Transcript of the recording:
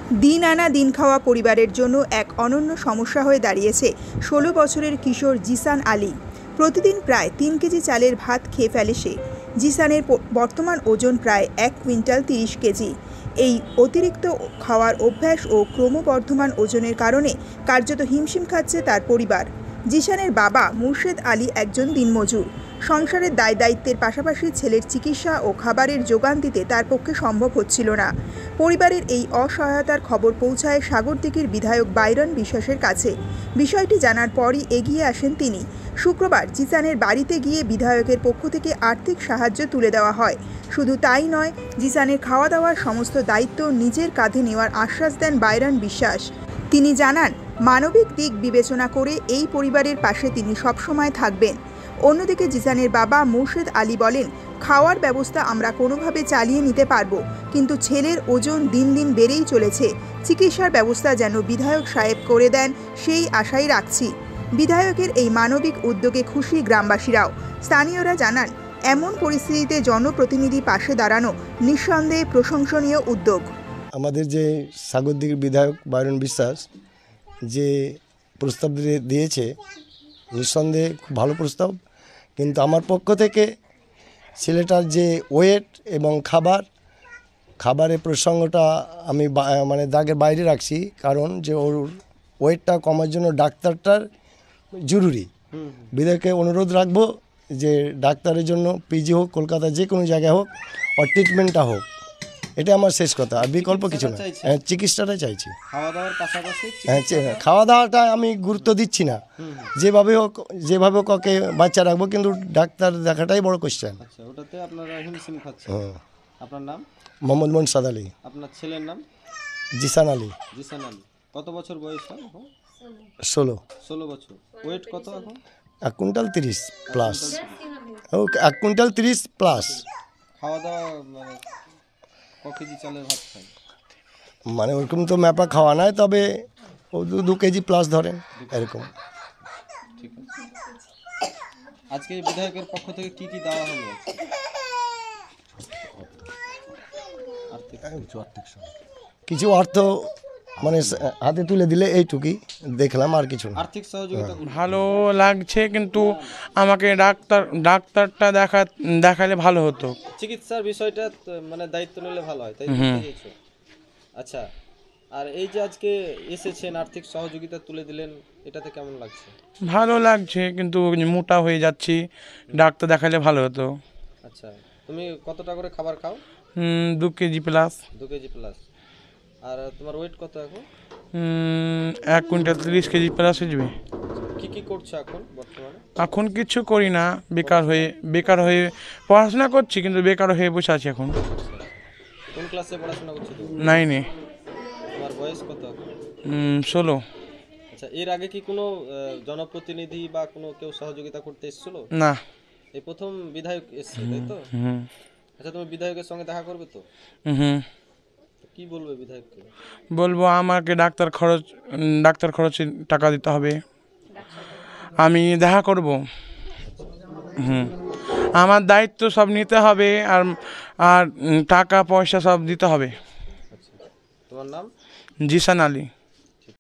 দিন আনা দিন খাওয়া পরিবারের জন্য এক অনন্য সমস্যা হয়ে দাঁড়িয়েছে ১৬ বছরের কিশোর জিসান আলী। প্রতিদিন প্রায় ৩ কেজি চালের ভাত খেয়ে ফেলে সে। জিসানের বর্তমান ওজন প্রায় ১ কুইন্টাল ৩০ কেজি। এই অতিরিক্ত খাওয়ার অভ্যাস ও ক্রমবর্ধমান ওজনের কারণে কার্যত হিমশিম খাচ্ছে তার পরিবার। জিসানের বাবা মুর্শেদ আলী একজন দিনমজুর। সংসারের দায় দায়িত্বের পাশাপাশি ছেলের চিকিৎসা ও খাবারের যোগান দিতে তার পক্ষে সম্ভব হচ্ছিল না। পরিবারের এই অসহায়তার খবর পৌঁছায় সাগরদিঘির বিধায়ক বাইরন বিশ্বাসের কাছে। বিষয়টি জানার পরই এগিয়ে আসেন তিনি। শুক্রবার জিসানের বাড়িতে গিয়ে বিধায়কের পক্ষ থেকে আর্থিক সাহায্য তুলে দেওয়া হয়। শুধু তাই নয়, জিসানের খাওয়া দাওয়ার সমস্ত দায়িত্ব নিজের কাঁধে নেওয়ার আশ্বাস দেন বাইরন বিশ্বাস। তিনি জানান, মানবিক দিক বিবেচনা করে এই পরিবারের পাশে তিনি সবসময় থাকবেন। অন্যদিকে জিসানের বাবা মুর্শেদ আলী বলেন, খাওয়ার ব্যবস্থা আমরা কোনোভাবে চালিয়ে নিতে পারবো, কিন্তু ছেলের ওজন দিন দিন বেড়েই চলেছে। চিকিৎসার ব্যবস্থা যেন বিধায়ক সাহেব করে দেন সেই আশাই রাখছি। বিধায়কের এই মানবিক উদ্যোগে খুশি গ্রামবাসীরাও। স্থানীয়রা জানান, এমন পরিস্থিতিতে জনপ্রতিনিধি পাশে দাঁড়ানো নিঃসন্দেহে প্রশংসনীয় উদ্যোগ। আমাদের যে সাগরদিঘির বিধায়ক বাইরন বিশ্বাস যে প্রস্তাব দিয়েছে, নিঃসন্দেহে খুব ভালো প্রস্তাব। কিন্তু আমার পক্ষ থেকে ছেলেটার যে ওয়েট এবং খাবারের প্রসঙ্গটা আমি দাগের বাইরে রাখছি, কারণ যে ওর ওয়েটটা কমার জন্য ডাক্তারটার জরুরি। বিধায়ককে অনুরোধ রাখবো যে ডাক্তারের জন্য পিজি হোক, কলকাতা যে কোনো জায়গায় হোক, আর ট্রিটমেন্টটা হোক। এটা আমার শেষ কথা, আর বিকল্প কিছু না। হ্যাঁ, চিকিৎসাটাই চাইছি। খাওয়া দাওয়াটা আমি গুরুত্ব দিচ্ছি না, যেভাবে হোক ওকে বাচ্চা রাখবো, কিন্তু ডাক্তার দেখাটাই বড় কোশ্চেন। আপনার নাম? মোহাম্মদ মোনসাদ আলী। আপনার ছেলের নাম? জিসান আলী। কত বছর বয়স? 16 বছর। ওয়েট কত এখন? 1 কুইন্টাল 30 প্লাস। 1 quintal 30 plus. খাওয়া দাওয়া ক কেজি চালের ভাত খায়? ওরকম তো ম্যাপা খাওয়া নয়, তবে ও 2 কেজি প্লাস ধরেন এরকম। ঠিক আছে। আজকে বিধায়কের পক্ষ থেকে কি দেওয়া হলো? কিছু অর্থ হাতে তুলে দিলে, এইটুকুই দেখলাম, আর কিছু না। আর্থিক সহযোগিতা ভালো লাগছে, কিন্তু আমাকে ডাক্তারটা দেখালে ভালো হতো। চিকিৎসার বিষয়টা দায়িত্ব নিলে ভালো হয়, তাই? আচ্ছা, আর এই যে আজকে এসেছেন, আর্থিক সহযোগিতা তুলে দিলেন, এটাতে কেমন লাগছে? ভালো লাগছে, কিন্তু মোটা হয়ে যাচ্ছি, ডাক্তার দেখালে ভালো হতো। আচ্ছা, তুমি কতটা করে খাবার খাও? 2 কেজি প্লাস। 2 kg plus. আর তোমার ওয়েট কত এখন? 1 কুইন্টাল 30 কেজি প্লাস হয়ে যাবে। কি করছো এখন বর্তমানে? এখন কিছু করি না, বেকার হয়ে পড়াশোনা করছি, কিন্তু বেকার হয়ে বসে আছি এখন। কোন ক্লাসে পড়াশোনা করছো তুমি? 9-এ। তোমার বয়স কত এখন? 16। আচ্ছা, এর আগে কি কোনো জনপ্রতিনিধি বা কেউ সহযোগিতা করতে এসেছিল? না, এই প্রথম বিধায়ক এসেছে, তাই তো? আচ্ছা, তুমি বিধায়কের সঙ্গে দেখা করবে তো? কি বলবে বিধায়ককে? বলবো আমাকে ডাক্তার খরচে টাকা দিতে হবে, আমি দেখা করব। আমার দায়িত্ব সব নিতে হবে, আর টাকা পয়সা সব দিতে হবে। তোমার নাম? জিসান আলী।